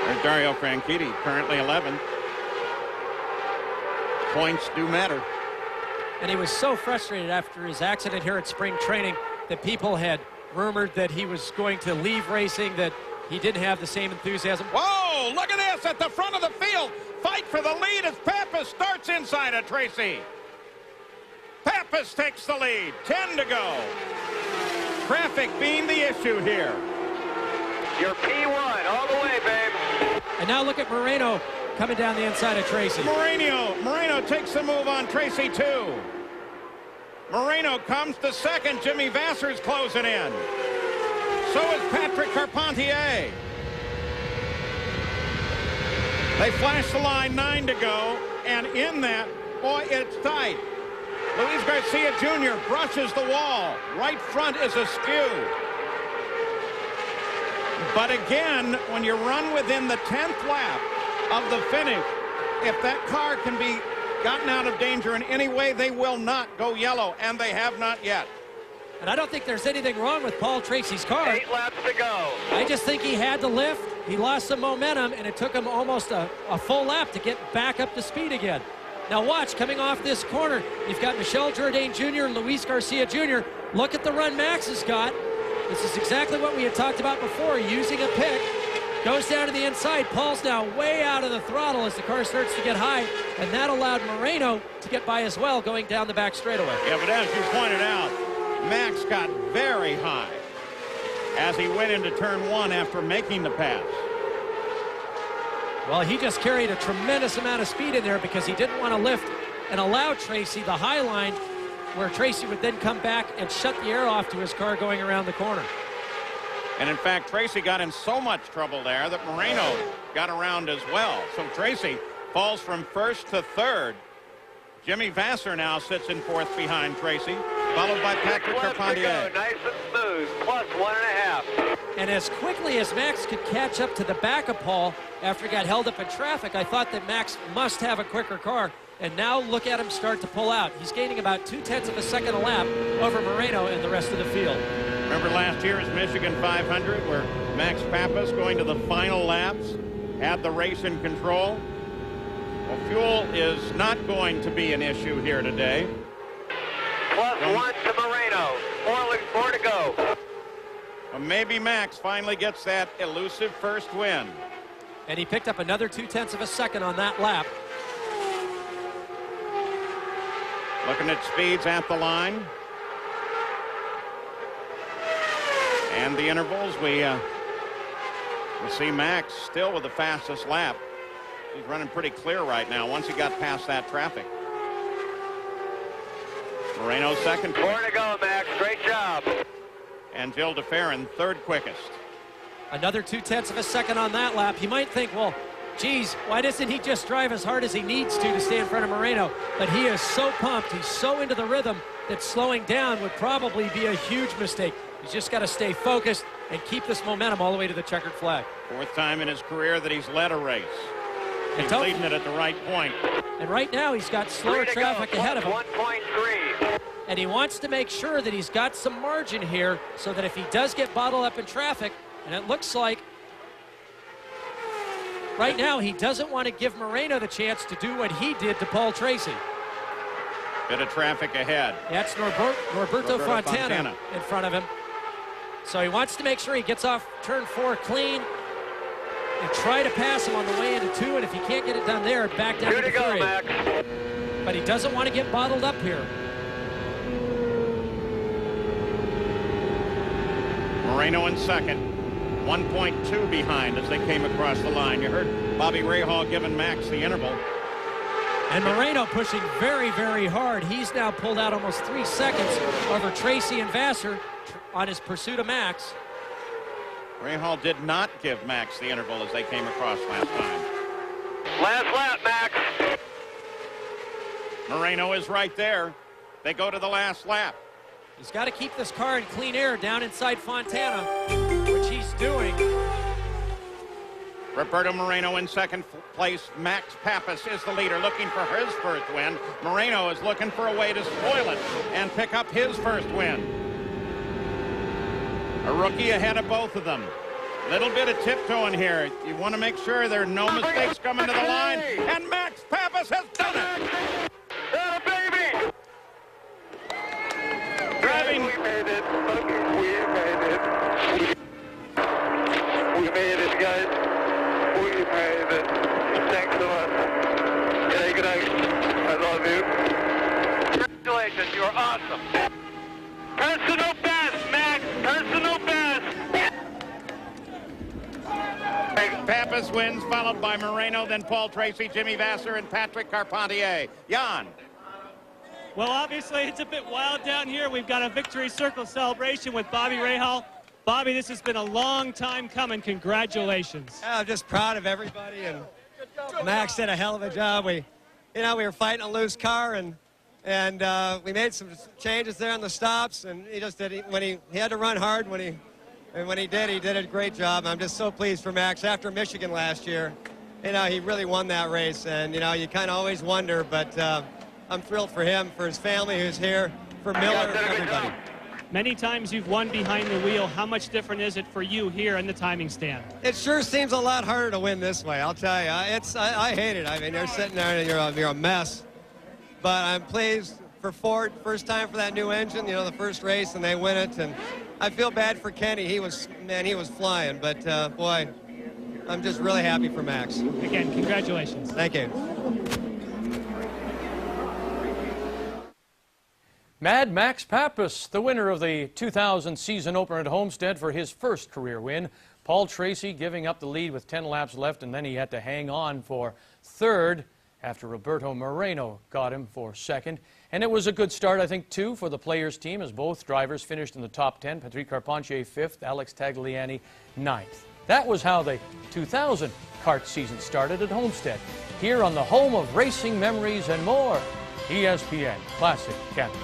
There's Dario Franchitti, currently 11th. Points do matter. And he was so frustrated after his accident here at spring training that people had rumored that he was going to leave racing, that he didn't have the same enthusiasm. Whoa, look at this at the front of the field. Fight for the lead as Papis starts inside of Tracy. Papis takes the lead, 10 to go. Traffic being the issue here. Your P1 all the way, babe. And now look at Moreno coming down the inside of Tracy. Moreno takes the move on Tracy, too. Moreno comes to second. Jimmy Vasser's closing in. So is Patrick Carpentier. They flash the line, 9 to go. And in that, boy, it's tight. Luis Garcia Jr. brushes the wall. Right front is askew. But again, when you run within the 10th lap of the finish, if that car can be gotten out of danger in any way, they will not go yellow, and they have not yet. And I don't think there's anything wrong with Paul Tracy's car. 8 laps to go. I just think he had to lift. He lost some momentum, and it took him almost a full lap to get back up to speed again. Now watch, coming off this corner, you've got Michel Jourdain Jr., Luis Garcia Jr. Look at the run Max has got. This is exactly what we had talked about before, using a pick. Goes down to the inside. Paul's now way out of the throttle as the car starts to get high, and that allowed Moreno to get by as well, going down the back straightaway. Yeah, but as you pointed out, Max got very high as he went into turn 1 after making the pass. Well, he just carried a tremendous amount of speed in there because he didn't want to lift and allow Tracy the high line, where Tracy would then come back and shut the air off to his car going around the corner. And in fact, Tracy got in so much trouble there that Moreno got around as well. So Tracy falls from first to third. Jimmy Vasser now sits in fourth behind Tracy, followed by Patrick Carpentier. Nice and smooth, plus 1.5. And as quickly as Max could catch up to the back of Paul after he got held up in traffic, I thought that Max must have a quicker car. And now look at him start to pull out. He's gaining about 0.2 of a second a lap over Moreno and the rest of the field. Remember last year's Michigan 500 where Max Papis, going to the final laps, had the race in control? Well, fuel is not going to be an issue here today. Plus 1 to Moreno. 4 to go. Well, maybe Max finally gets that elusive first win. And he picked up another 0.2 of a second on that lap. Looking at speeds at the line. And the intervals, we see Max still with the fastest lap. He's running pretty clear right now once he got past that traffic. Moreno second. 4 to go, Max. Great job. And Gil DeFerrin third quickest. Another 0.2 of a second on that lap. You might think, well, geez, why doesn't he just drive as hard as he needs to stay in front of Moreno? But he is so pumped, he's so into the rhythm that slowing down would probably be a huge mistake. He's just got to stay focused and keep this momentum all the way to the checkered flag. Fourth time in his career that he's led a race. He's And leading it at the right point. And right now he's got slower traffic ahead of him. 1.3. And he wants to make sure that he's got some margin here so that if he does get bottled up in traffic, and it looks like right now he doesn't want to give Moreno the chance to do what he did to Paul Tracy. Bit of traffic ahead. That's Norberto Fontana in front of him. So he wants to make sure he gets off turn 4 clean and try to pass him on the way into 2, and if he can't get it done there, back down to 3. Max. But he doesn't want to get bottled up here. Moreno in second. 1.2 behind as they came across the line. You heard Bobby Rahal giving Max the interval. And Moreno pushing very, very hard. He's now pulled out almost 3 seconds over Tracy and Vasser on his pursuit of Max. Rahal did not give Max the interval as they came across last time. Last lap, Max. Moreno is right there. They go to the last lap. He's got to keep this car in clean air down inside Fontana, which he's doing. Roberto Moreno in second place. Max Papis is the leader, looking for his first win. Moreno is looking for a way to spoil it and pick up his first win. A rookie ahead of both of them. Little bit of tiptoeing here. You want to make sure there are no mistakes coming to the line. And Max Papis has done it. Oh, baby! Driving. We made it. We made it. We made it, guys. We made it. Thanks so much. Yeah, good night. I love you. Congratulations, you are awesome. Personal best, Max. Personal best. Papis wins, followed by Moreno, then Paul Tracy, Jimmy Vasser, and Patrick Carpentier. Jan. Well, obviously, it's a bit wild down here. We've got a victory circle celebration with Bobby Rahal. Bobby, this has been a long time coming. Congratulations. Yeah, I'm just proud of everybody, and Max did a hell of a job. We were fighting a loose car, and we made some changes there on the stops, and he just did. He had to run hard when he did a great job. I'm just so pleased for Max. After Michigan last year, he really won that race, and you kind of always wonder, but I'm thrilled for him, for his family who's here, for Miller, everybody. Many times you've won behind the wheel. How much different is it for you here in the timing stand? It sure seems a lot harder to win this way, I'll tell you. I hate it. I mean, you're sitting there and you're a mess. But I'm pleased for Ford, first time for that new engine, the first race, and they win it. And I feel bad for Kenny. He was flying. But, boy, I'm just really happy for Max. Again, congratulations. Thank you. Mad Max Papis, the winner of the 2000 season opener at Homestead for his first career win. Paul Tracy giving up the lead with 10 laps left, and then he had to hang on for third after Roberto Moreno got him for second. And it was a good start, I think, too, for the Players team, as both drivers finished in the top 10. Patrick Carpentier 5th, Alex Tagliani 9th. That was how the 2000 kart season started at Homestead, here on the home of racing memories and more, ESPN Classic Canada.